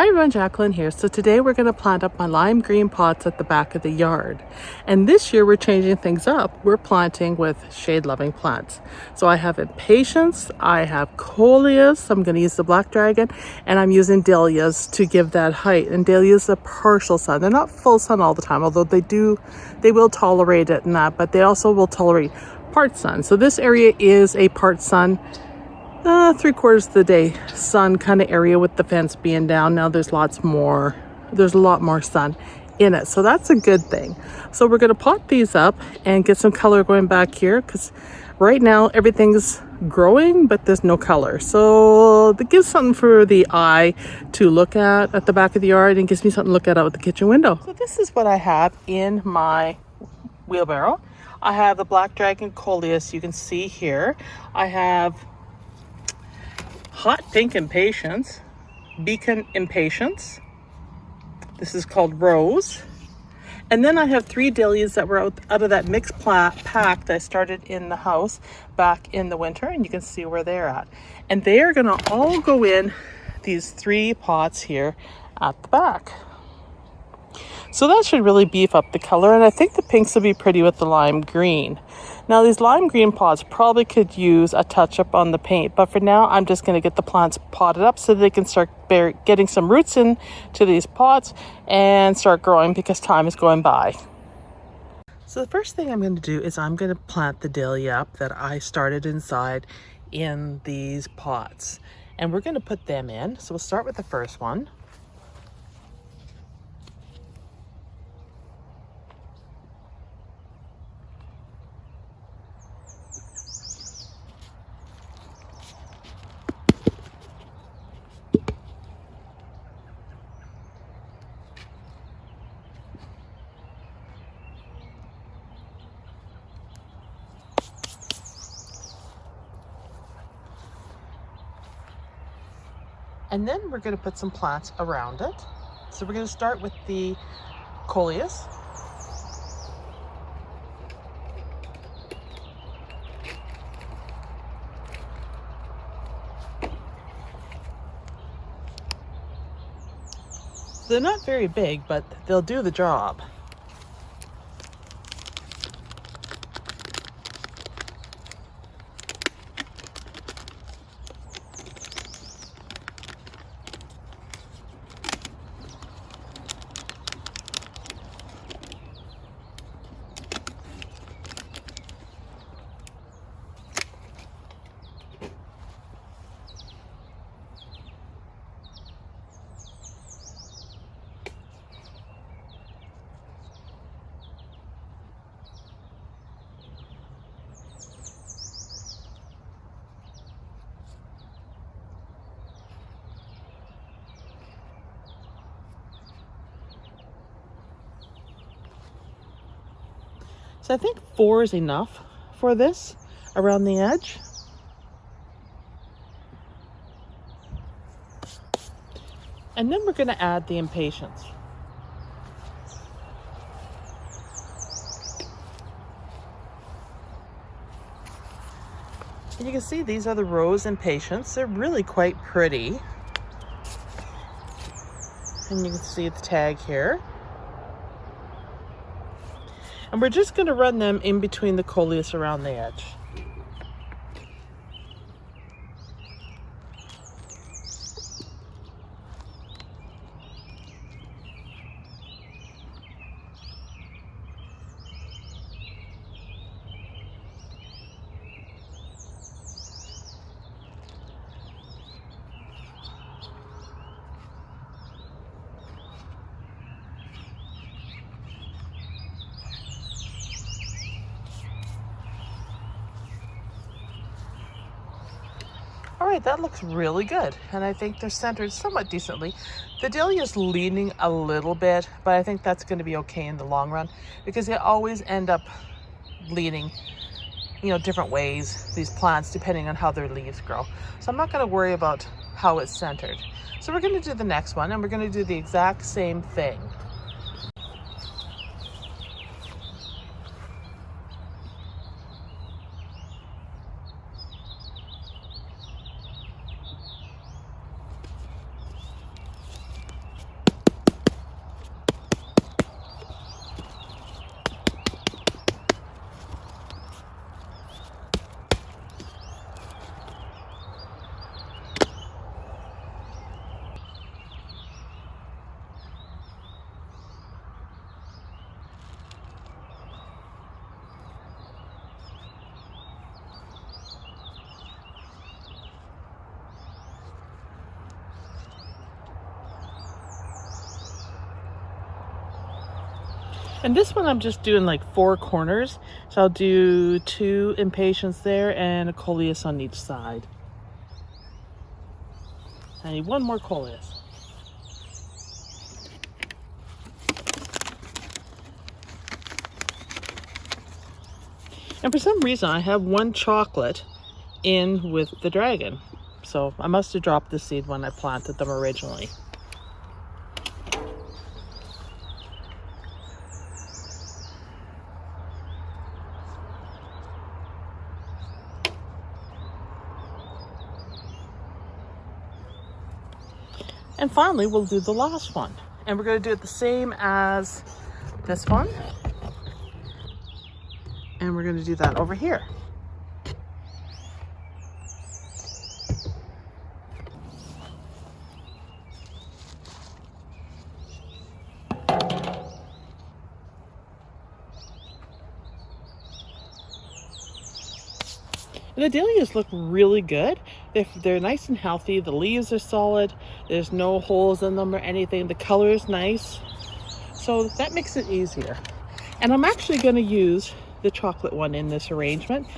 Hi everyone, Jacqueline here. So today we're going to plant up my lime green pots at the back of the yard. And this year we're changing things up. We're planting with shade-loving plants. So I have Impatience, I have Coleus, I'm going to use the Black Dragon, and I'm using Dahlias to give that height. And Dahlias are partial sun. They're not full sun all the time, although they will tolerate it and that, but they also will tolerate part sun. So this area is a part sun, 3/4 of the day sun kind of area with the fence being down. Now there's a lot more sun in it, so that's a good thing. So we're going to pot these up and get some color going back here, because right now everything's growing but there's no color, so that gives something for the eye to look at the back of the yard, and gives me something to look at out the kitchen window. So this is what I have in my wheelbarrow. I have the Black Dragon Coleus, you can see here. I have Hot Pink Impatience, Beacon Impatience. This is called Rose. And then I have 3 Dahlias that were out of that mixed pack that I started in the house back in the winter, and you can see where they're at. And they are gonna all go in these 3 pots here at the back. So that should really beef up the color, and I think the pinks will be pretty with the lime green. Now these lime green pots probably could use a touch up on the paint, but for now I'm just going to get the plants potted up so they can start getting some roots into these pots and start growing, because time is going by. So the first thing I'm going to do is I'm going to plant the dahlia up that I started inside in these pots, and we're going to put them in. So we'll start with the first one. And then we're going to put some plants around it. So we're going to start with the Coleus. They're not very big, but they'll do the job. So I think 4 is enough for this around the edge. And then we're going to add the Impatience. And you can see these are the Rose Impatience. They're really quite pretty. And you can see the tag here. And we're just going to run them in between the Coleus around the edge. All right, that looks really good, and I think they're centered somewhat decently. The dahlia is leaning a little bit, but I think that's going to be okay in the long run, because they always end up leaning, different ways, these plants, depending on how their leaves grow. So I'm not going to worry about how it's centered. So we're going to do the next one, and we're going to do the exact same thing. And this one I'm just doing like 4 corners. So I'll do 2 Impatience there and a Coleus on each side. I need 1 more Coleus. And for some reason I have 1 chocolate in with the dragon. So I must have dropped the seed when I planted them originally. And finally, we'll do the last one. And we're going to do it the same as this one. And we're going to do that over here. And the dahlias look really good. They're nice and healthy. The leaves are solid. There's no holes in them or anything. The color is nice. So that makes it easier. And I'm actually going to use the chocolate one in this arrangement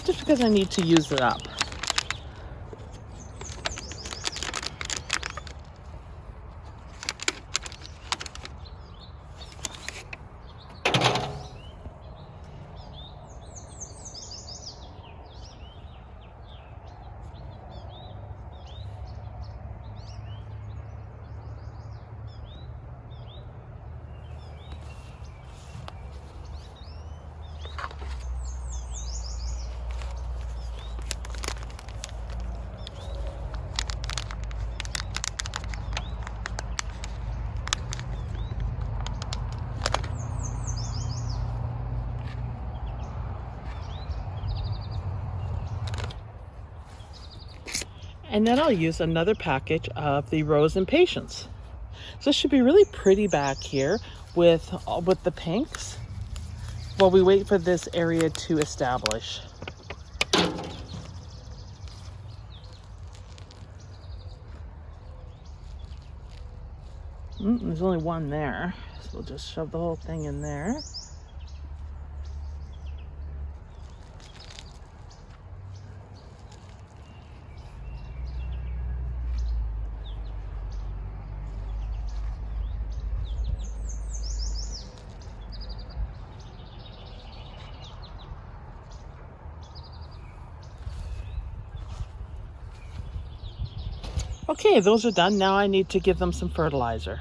just because I need to use it up. And then I'll use another package of the Rose Impatience. So this should be really pretty back here with the pinks while we wait for this area to establish. There's only one there, so we'll just shove the whole thing in there. Okay, those are done. Now I need to give them some fertilizer.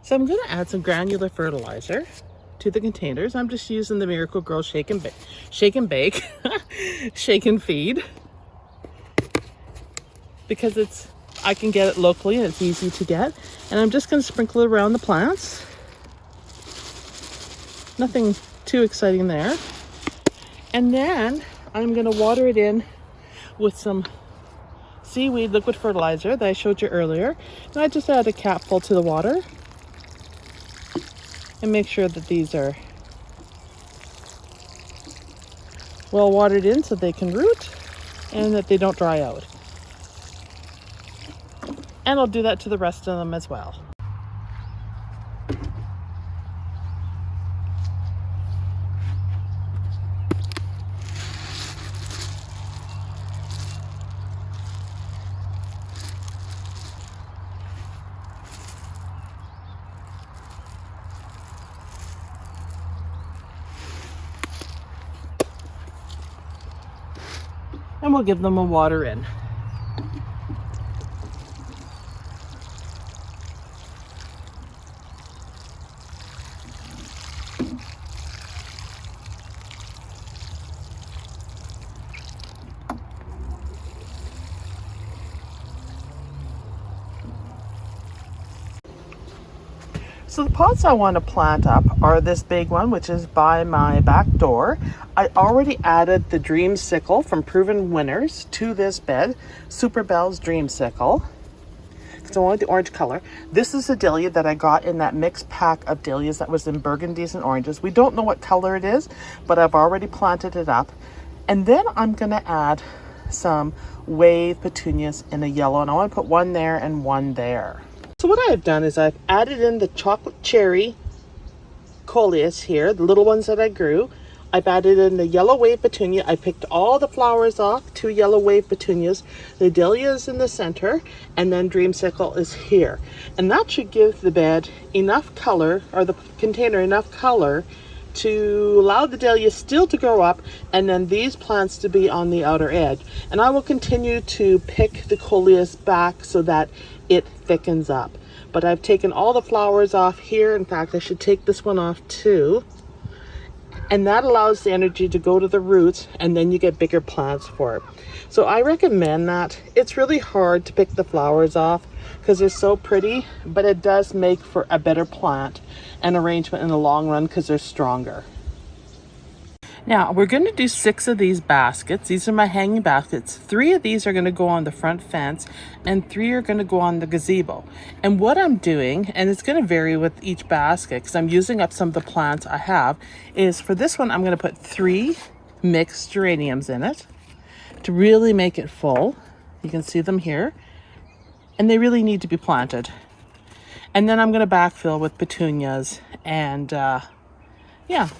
So I'm going to add some granular fertilizer to the containers. I'm just using the Miracle Grow Shake and Bake, Shake and Feed, because I can get it locally and it's easy to get. And I'm just going to sprinkle it around the plants. Nothing too exciting there. And then I'm going to water it in with some seaweed liquid fertilizer that I showed you earlier. And I just add a capful to the water and make sure that these are well watered in so they can root and that they don't dry out. And I'll do that to the rest of them as well. And we'll give them a water in. So the pots I want to plant up are this big one, which is by my back door. I already added the Dreamsicle from Proven Winners to this bed, Super Bell's Dreamsicle, because I wanted the orange color. This is a dahlia that I got in that mixed pack of dahlias that was in burgundies and oranges. We don't know what color it is, but I've already planted it up. And then I'm going to add some wave petunias in a yellow, and I want to put one there and one there. So what I have done is I've added in the chocolate cherry Coleus here, the little ones that I grew. I've added in the yellow wave petunia. I picked all the flowers off, 2 yellow wave petunias. The Dahlias in the center, and then Dreamsicle is here. And that should give the bed enough color, or the container enough color, to allow the Dahlias still to grow up, and then these plants to be on the outer edge. And I will continue to pick the Coleus back so that it thickens up. But I've taken all the flowers off here. In fact, I should take this one off too. And that allows the energy to go to the roots, and then you get bigger plants for it. So I recommend that. It's really hard to pick the flowers off because they're so pretty, but it does make for a better plant and arrangement in the long run because they're stronger. Now we're going to do 6 of these baskets. These are my hanging baskets. 3 of these are going to go on the front fence and 3 are going to go on the gazebo. And what I'm doing, and it's going to vary with each basket because I'm using up some of the plants I have, is for this one I'm going to put 3 mixed geraniums in it to really make it full. You can see them here, and they really need to be planted. And then I'm going to backfill with petunias and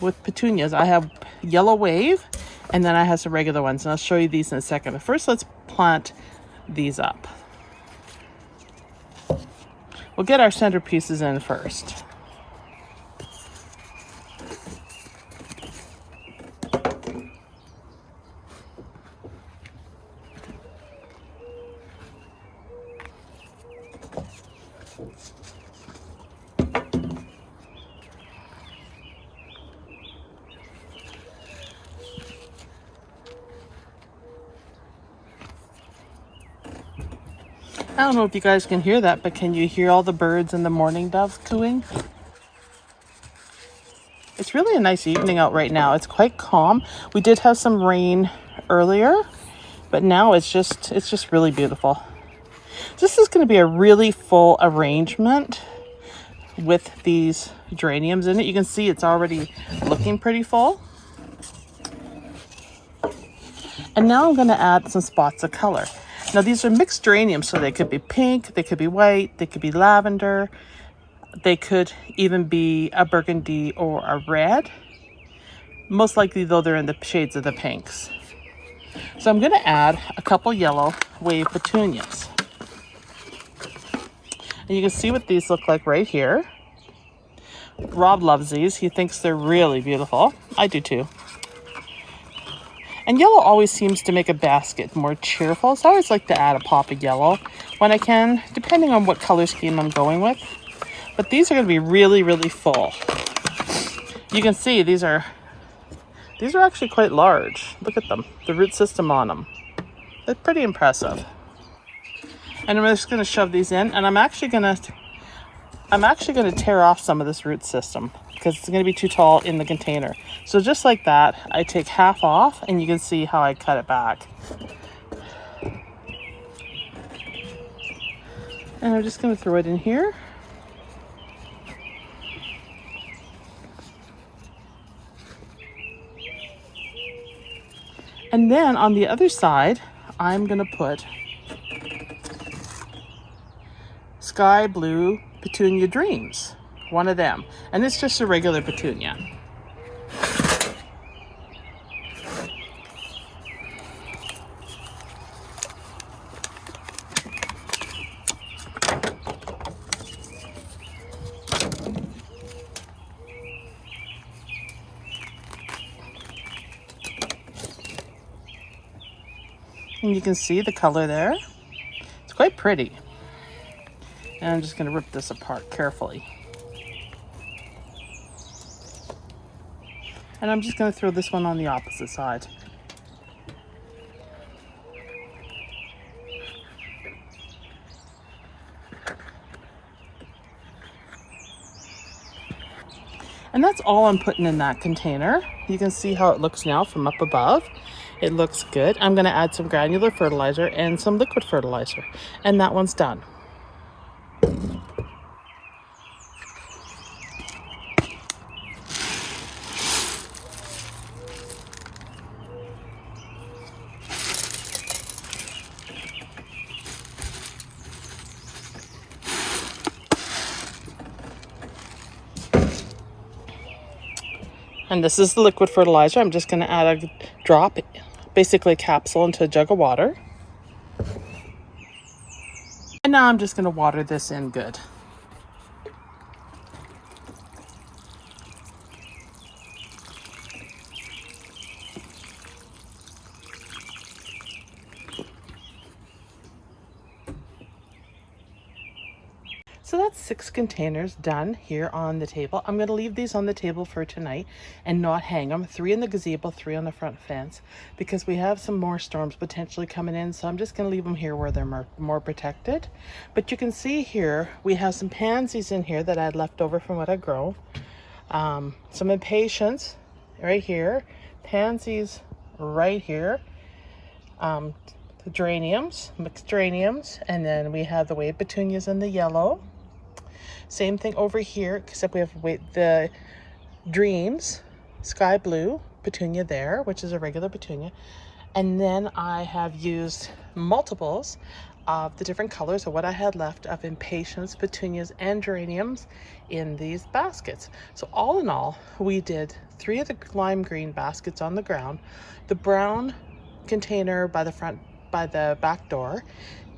with petunias. I have yellow wave, and then I have some regular ones, and I'll show you these in a second. But first, let's plant these up. We'll get our centerpieces in first. I don't know if you guys can hear that, but can you hear all the birds and the mourning doves cooing? It's really a nice evening out right now. It's quite calm. We did have some rain earlier, but now it's just really beautiful. This is going to be a really full arrangement with these geraniums in it. You can see it's already looking pretty full. And now I'm going to add some spots of color. Now these are mixed geraniums, so they could be pink, they could be white, they could be lavender, they could even be a burgundy or a red. Most likely though, they're in the shades of the pinks. So I'm going to add a couple yellow wave petunias. And you can see what these look like right here. Rob loves these. He thinks they're really beautiful. I do too. And yellow always seems to make a basket more cheerful, so I always like to add a pop of yellow when I can, depending on what color scheme I'm going with. But these are going to be really, really full. You can see these are actually quite large. Look at them, the root system on them. They're pretty impressive. And I'm just going to shove these in, and I'm actually going to tear off some of this root system because it's going to be too tall in the container. So just like that, I take half off, and you can see how I cut it back. And I'm just going to throw it in here. And then on the other side, I'm going to put Sky Blue Petunia Dreams, one of them. And it's just a regular petunia. And you can see the color there. It's quite pretty. And I'm just going to rip this apart carefully. And I'm just going to throw this one on the opposite side. And that's all I'm putting in that container. You can see how it looks now from up above. It looks good. I'm going to add some granular fertilizer and some liquid fertilizer. And that one's done. And this is the liquid fertilizer. I'm just going to add a drop, basically a capsule, into a jug of water. And now I'm just going to water this in good. So that's 6 containers done here on the table. I'm going to leave these on the table for tonight and not hang them. 3 in the gazebo, 3 on the front fence, because we have some more storms potentially coming in. So I'm just going to leave them here where they're more protected. But you can see here, we have some pansies in here that I had left over from what I grow. Some impatience right here. Pansies right here. The geraniums, mixed geraniums. And then we have the wave petunias in the yellow. Same thing over here, except we have the dreams, sky blue petunia there, which is a regular petunia. And then I have used multiples of the different colors of what I had left of impatience, petunias, and geraniums in these baskets. So all in all, we did 3 of the lime green baskets on the ground, the brown container by the back door,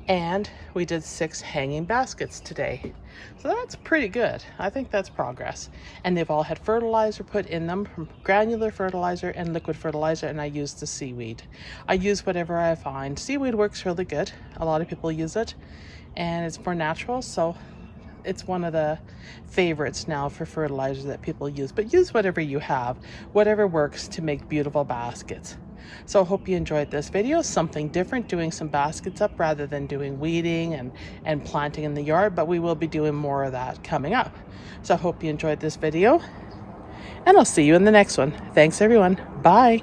and we did 6 hanging baskets today. So that's pretty good. I think that's progress. And they've all had fertilizer put in them, from granular fertilizer and liquid fertilizer, and I used the seaweed. I use whatever I find. Seaweed works really good. A lot of people use it, and it's more natural, so it's one of the favorites now for fertilizers that people use. But use whatever you have, whatever works to make beautiful baskets. So I hope you enjoyed this video, something different, doing some baskets up rather than doing weeding and planting in the yard, but we will be doing more of that coming up. So I hope you enjoyed this video, and I'll see you in the next one. Thanks everyone. Bye.